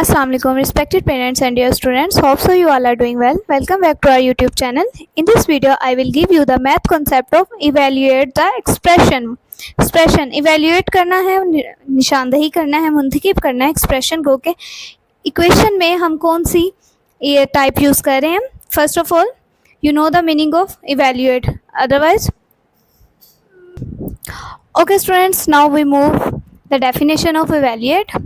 Assalamu alaikum respected parents and dear students. Hope so you all are doing well. Welcome back to our YouTube channel. In this video I will give you the math concept of evaluate the expression. evaluate करना है, निशानदही करना है, मुंतखब करना है expression को के equation में हम कौन सी ये टाइप यूज़ कर रहे हैं. First of all you know the meaning of evaluate, otherwise okay students, now we move the definition of evaluate.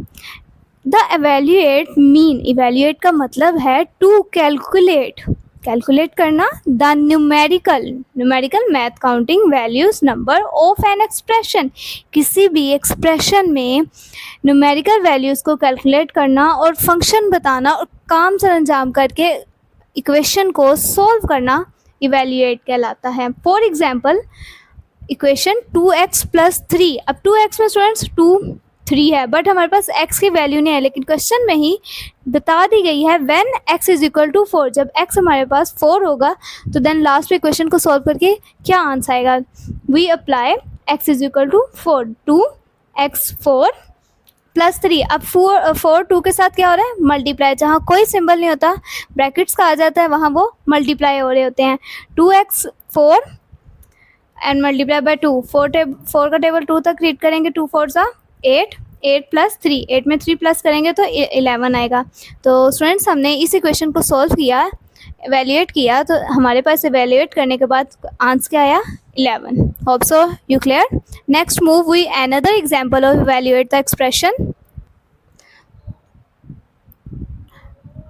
The evaluate mean evaluate का मतलब है टू कैलकुलेट करना the numerical math counting values number of an expression. किसी भी expression में numerical values को calculate करना और फंक्शन बताना और काम सर अंजाम करके इक्वेशन को सॉल्व करना इवेल्यूएट कहलाता है. For example equation 2x + 3. अब 2x में स्टूडेंट्स 3 है बट हमारे पास x की वैल्यू नहीं है, लेकिन क्वेश्चन में ही बता दी गई है व्हेन x = 4. जब x हमारे पास 4 होगा तो देन लास्ट में इक्वेशन को सॉल्व करके क्या आंसर आएगा. We apply x = 4 2x 4 + 3. अब 4 2 के साथ क्या हो रहा है मल्टीप्लाई. जहाँ कोई सिंबल नहीं होता ब्रैकेट्स का आ जाता है वहाँ वो मल्टीप्लाई हो रहे होते हैं. 2x 4 and multiply by 2. 4 का टेबल 2 तक रीड करेंगे. 2 4 8 8 + 3. 8 में 3 प्लस करेंगे तो 11 आएगा. तो स्टूडेंट्स हमने इस इक्वेशन को सॉल्व किया, एवेल्यूएट किया, तो हमारे पास एवेल्यूएट करने के बाद आंसर क्या आया 11. Hope so you clear. Next move we another example of evaluate the expression.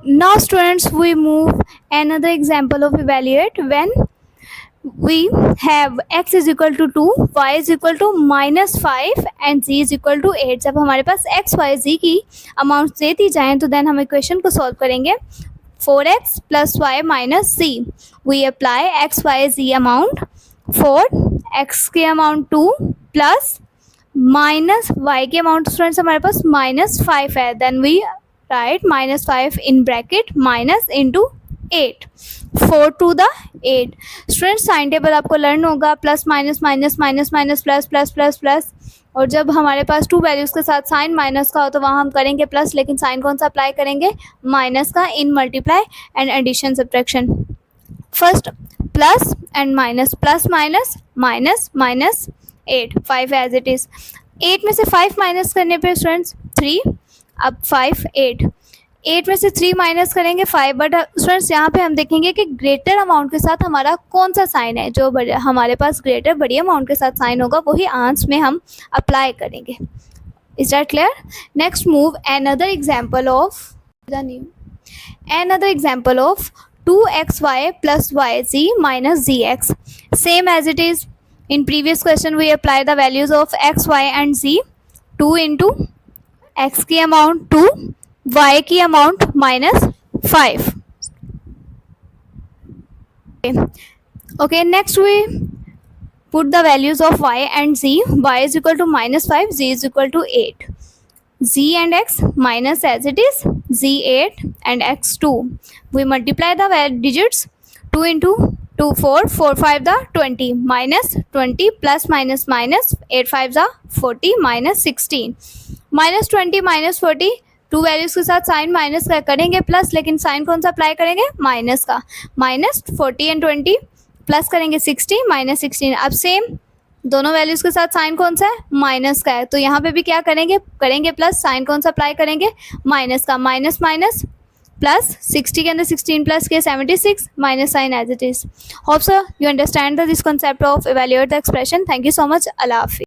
Now students we move another example of evaluate when we have x = 2, y = -5 and z = 8. जब हमारे पास x y z की amount दे दी जाएँ तो then हम equation को solve करेंगे. 4x + y - z. We apply x y z amount 4, x के amount 2 plus minus y के अमाउंट स्टूडेंट्स हमारे पास -5 है. Then we write -5 in bracket minus into 8. 4 to the 8. Students sign table आपको learn होगा. Plus minus minus minus minus plus plus plus plus. और जब हमारे पास 2 वैल्यूज़ के साथ साइन माइनस का हो तो वहाँ हम करेंगे प्लस, लेकिन साइन कौन सा अप्लाई करेंगे माइनस का इन multiply and addition subtraction. First plus and minus, plus minus minus minus 8 5 as it is. 8 में से 5 माइनस करने पे स्टूडेंट्स 3. अब 5 8 में से 3 माइनस करेंगे 5. बट स्टूडेंट्स यहाँ पे हम देखेंगे कि ग्रेटर अमाउंट के साथ हमारा कौन सा साइन है. जो हमारे पास ग्रेटर बड़ी अमाउंट के साथ साइन होगा वही आंसर में हम अप्लाई करेंगे. Is that clear. Next move another example of 2xy + yz - zx. Same as it is in previous question we apply the values of x y and z. 2 × x की amount 2, y की amount -5. Okay, next we put the values of y and z. y = -5, z = 8. z and x minus as it is, z 8 and x 2. We multiply the digits. 2 × 2 4 4 5 20 -20 plus minus minus 8 5 40 -16 -20 -40. 2 values के साथ sign minus का करेंगे plus, लेकिन sign कौन सा apply करेंगे minus का. -40 and 20 plus करेंगे 60 -16. अब सेम दोनों वैल्यूज़ के साथ साइन कौन सा है माइनस का है, तो यहाँ पे भी क्या करेंगे प्लस. साइन कौन सा अप्लाई करेंगे माइनस का. माइनस माइनस प्लस 60 के अंदर 16 प्लस के 76 minus sign as it is. Hope so you understand this concept of evaluate the expression. Thank you so much. अल्लाह हाफिज़.